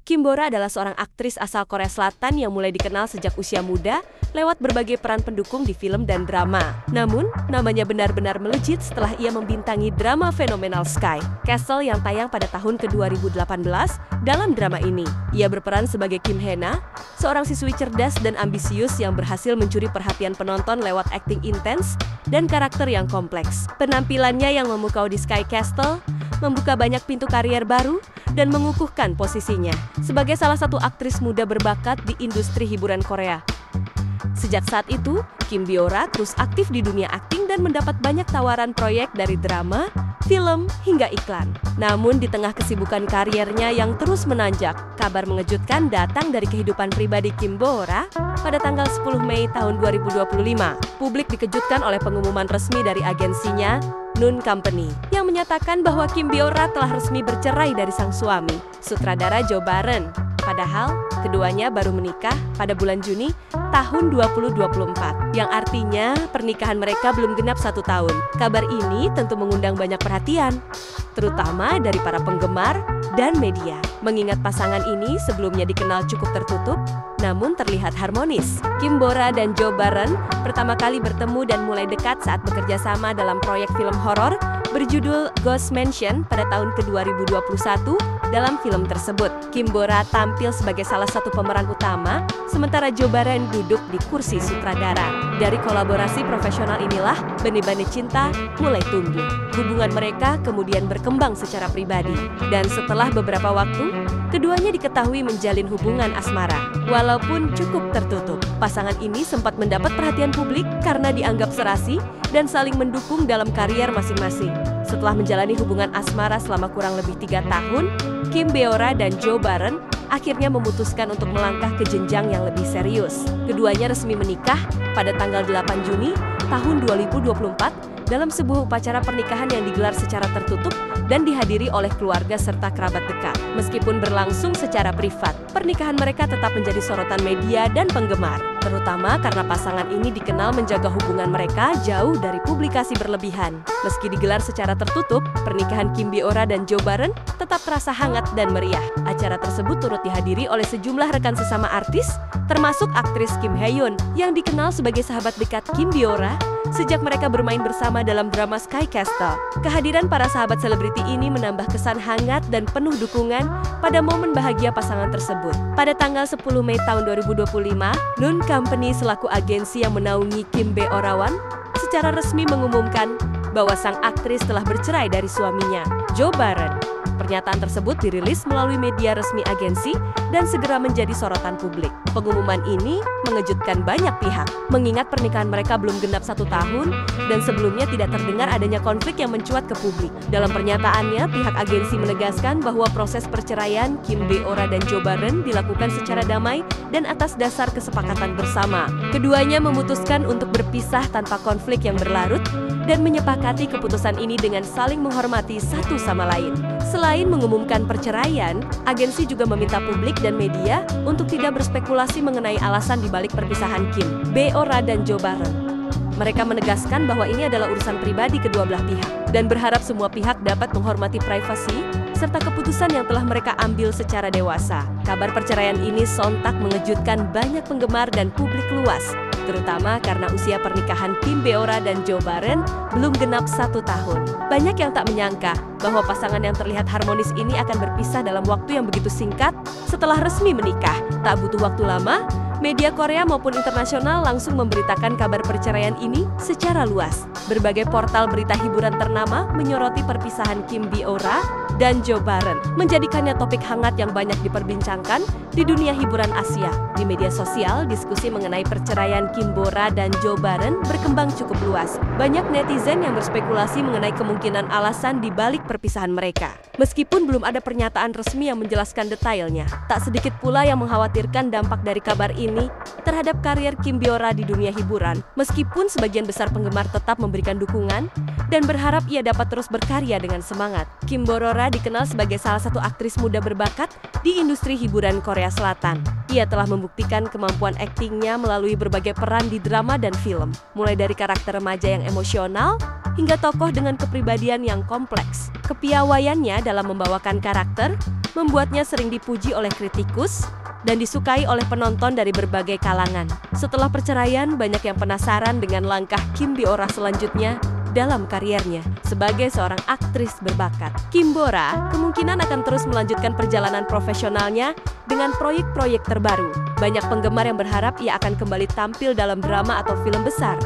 Kim Bora adalah seorang aktris asal Korea Selatan yang mulai dikenal sejak usia muda lewat berbagai peran pendukung di film dan drama. Namun, namanya benar-benar melejit setelah ia membintangi drama fenomenal Sky Castle yang tayang pada tahun ke-2018. Dalam drama ini, ia berperan sebagai Kim Hae-na, seorang siswi cerdas dan ambisius yang berhasil mencuri perhatian penonton lewat akting intens dan karakter yang kompleks. Penampilannya yang memukau di Sky Castle membuka banyak pintu karier baru dan mengukuhkan posisinya sebagai salah satu aktris muda berbakat di industri hiburan Korea. Sejak saat itu, Kim Bora terus aktif di dunia akting dan mendapat banyak tawaran proyek dari drama, film, hingga iklan. Namun di tengah kesibukan kariernya yang terus menanjak, kabar mengejutkan datang dari kehidupan pribadi Kim Bora pada tanggal 10 Mei tahun 2025. Publik dikejutkan oleh pengumuman resmi dari agensinya, Noon Company, yang menyatakan bahwa Kim Bora telah resmi bercerai dari sang suami, sutradara Jo Baran. Padahal, keduanya baru menikah pada bulan Juni tahun 2024, yang artinya pernikahan mereka belum genap 1 tahun. Kabar ini tentu mengundang banyak perhatian, terutama dari para penggemar dan media. Mengingat pasangan ini sebelumnya dikenal cukup tertutup, namun terlihat harmonis. Kim Bora dan Jo Baran pertama kali bertemu dan mulai dekat saat bekerja sama dalam proyek film horor berjudul Ghost Mansion pada tahun ke-2021. Dalam film tersebut, Kim Bora tampil sebagai salah satu pemeran utama, sementara Jo Baran duduk di kursi sutradara. Dari kolaborasi profesional inilah, benih-benih cinta mulai tumbuh. Hubungan mereka kemudian berkembang secara pribadi. Dan setelah beberapa waktu, keduanya diketahui menjalin hubungan asmara. Walaupun cukup tertutup, pasangan ini sempat mendapat perhatian publik karena dianggap serasi dan saling mendukung dalam karier masing-masing. Setelah menjalani hubungan asmara selama kurang lebih 3 tahun, Kim Bora dan Jo Baran akhirnya memutuskan untuk melangkah ke jenjang yang lebih serius. Keduanya resmi menikah pada tanggal 8 Juni tahun 2024 dalam sebuah upacara pernikahan yang digelar secara tertutup dan dihadiri oleh keluarga serta kerabat dekat. Meskipun berlangsung secara privat, pernikahan mereka tetap menjadi sorotan media dan penggemar, terutama karena pasangan ini dikenal menjaga hubungan mereka jauh dari publikasi berlebihan. Meski digelar secara tertutup, pernikahan Kim Bora dan Jo Baran tetap terasa hangat dan meriah. Acara tersebut turut dihadiri oleh sejumlah rekan sesama artis, termasuk aktris Kim Hae-yoon yang dikenal sebagai sahabat dekat Kim Bora sejak mereka bermain bersama dalam drama Sky Castle. Kehadiran para sahabat selebriti ini menambah kesan hangat dan penuh dukungan pada momen bahagia pasangan tersebut. Pada tanggal 10 Mei tahun 2025, Noon Company selaku agensi yang menaungi Kim Bora secara resmi mengumumkan bahwa sang aktris telah bercerai dari suaminya, Jo Baran. Pernyataan tersebut dirilis melalui media resmi agensi dan segera menjadi sorotan publik. Pengumuman ini mengejutkan banyak pihak, mengingat pernikahan mereka belum genap 1 tahun dan sebelumnya tidak terdengar adanya konflik yang mencuat ke publik. Dalam pernyataannya, pihak agensi menegaskan bahwa proses perceraian Kim Bora dan Jo Baran dilakukan secara damai dan atas dasar kesepakatan bersama. Keduanya memutuskan untuk berpisah tanpa konflik yang berlarut dan menyepakati keputusan ini dengan saling menghormati satu sama lain. Selain mengumumkan perceraian, agensi juga meminta publik dan media untuk tidak berspekulasi mengenai alasan dibalik perpisahan Kim Bora dan Jo Baran. Mereka menegaskan bahwa ini adalah urusan pribadi kedua belah pihak dan berharap semua pihak dapat menghormati privasi serta keputusan yang telah mereka ambil secara dewasa. Kabar perceraian ini sontak mengejutkan banyak penggemar dan publik luas, terutama karena usia pernikahan Kim Bora dan Jo Baran belum genap 1 tahun. Banyak yang tak menyangka bahwa pasangan yang terlihat harmonis ini akan berpisah dalam waktu yang begitu singkat setelah resmi menikah. Tak butuh waktu lama, media Korea maupun internasional langsung memberitakan kabar perceraian ini secara luas. Berbagai portal berita hiburan ternama menyoroti perpisahan Kim Bora dan Jo Baran, menjadikannya topik hangat yang banyak diperbincangkan di dunia hiburan Asia. Di media sosial, diskusi mengenai perceraian Kim Bora dan Jo Baran berkembang cukup luas. Banyak netizen yang berspekulasi mengenai kemungkinan alasan di balik perpisahan mereka. Meskipun belum ada pernyataan resmi yang menjelaskan detailnya, tak sedikit pula yang mengkhawatirkan dampak dari kabar ini terhadap karier Kim Bora di dunia hiburan. Meskipun sebagian besar penggemar tetap memberikan dukungan dan berharap ia dapat terus berkarya dengan semangat. Kim Bora dikenal sebagai salah satu aktris muda berbakat di industri hiburan Korea Selatan. Ia telah membuktikan kemampuan aktingnya melalui berbagai peran di drama dan film, mulai dari karakter remaja yang emosional hingga tokoh dengan kepribadian yang kompleks. Kepiawaiannya dalam membawakan karakter membuatnya sering dipuji oleh kritikus dan disukai oleh penonton dari berbagai kalangan. Setelah perceraian, banyak yang penasaran dengan langkah Kim Bora selanjutnya dalam kariernya sebagai seorang aktris berbakat. Kim Bora kemungkinan akan terus melanjutkan perjalanan profesionalnya dengan proyek-proyek terbaru. Banyak penggemar yang berharap ia akan kembali tampil dalam drama atau film besar,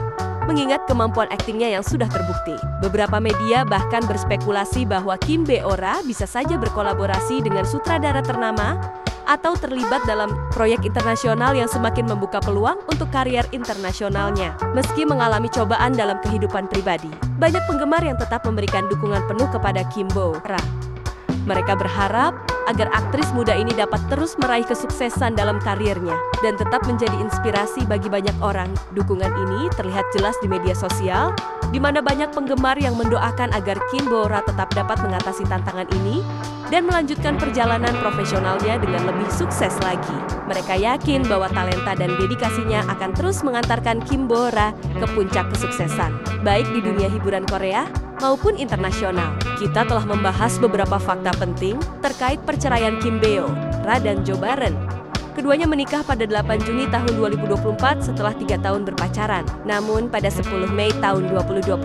mengingat kemampuan aktingnya yang sudah terbukti. Beberapa media bahkan berspekulasi bahwa Kim Bora bisa saja berkolaborasi dengan sutradara ternama atau terlibat dalam proyek internasional yang semakin membuka peluang untuk karier internasionalnya. Meski mengalami cobaan dalam kehidupan pribadi, banyak penggemar yang tetap memberikan dukungan penuh kepada Kim Bora. Mereka berharap agar aktris muda ini dapat terus meraih kesuksesan dalam karirnya dan tetap menjadi inspirasi bagi banyak orang. Dukungan ini terlihat jelas di media sosial, di mana banyak penggemar yang mendoakan agar Kim Bora tetap dapat mengatasi tantangan ini dan melanjutkan perjalanan profesionalnya dengan lebih sukses lagi. Mereka yakin bahwa talenta dan dedikasinya akan terus mengantarkan Kim Bora ke puncak kesuksesan, baik di dunia hiburan Korea maupun internasional. Kita telah membahas beberapa fakta penting terkait perceraian Kim Bora dan Jo Baran. Keduanya menikah pada 8 Juni tahun 2024 setelah 3 tahun berpacaran. Namun pada 10 Mei tahun 2025,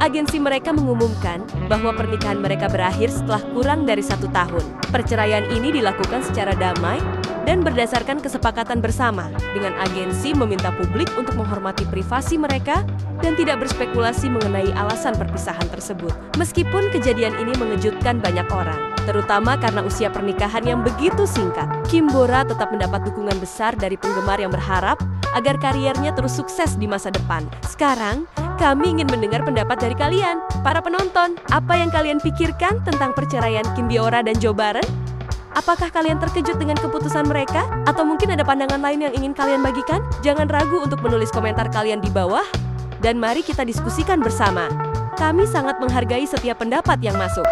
agensi mereka mengumumkan bahwa pernikahan mereka berakhir setelah kurang dari 1 tahun. Perceraian ini dilakukan secara damai dan berdasarkan kesepakatan bersama, dengan agensi meminta publik untuk menghormati privasi mereka dan tidak berspekulasi mengenai alasan perpisahan tersebut. Meskipun kejadian ini mengejutkan banyak orang, terutama karena usia pernikahan yang begitu singkat, Kim Bora tetap mendapat dukungan besar dari penggemar yang berharap agar kariernya terus sukses di masa depan. Sekarang, kami ingin mendengar pendapat dari kalian, para penonton. Apa yang kalian pikirkan tentang perceraian Kim Bora dan Jo Baran? Apakah kalian terkejut dengan keputusan mereka? Atau mungkin ada pandangan lain yang ingin kalian bagikan? Jangan ragu untuk menulis komentar kalian di bawah, dan mari kita diskusikan bersama. Kami sangat menghargai setiap pendapat yang masuk.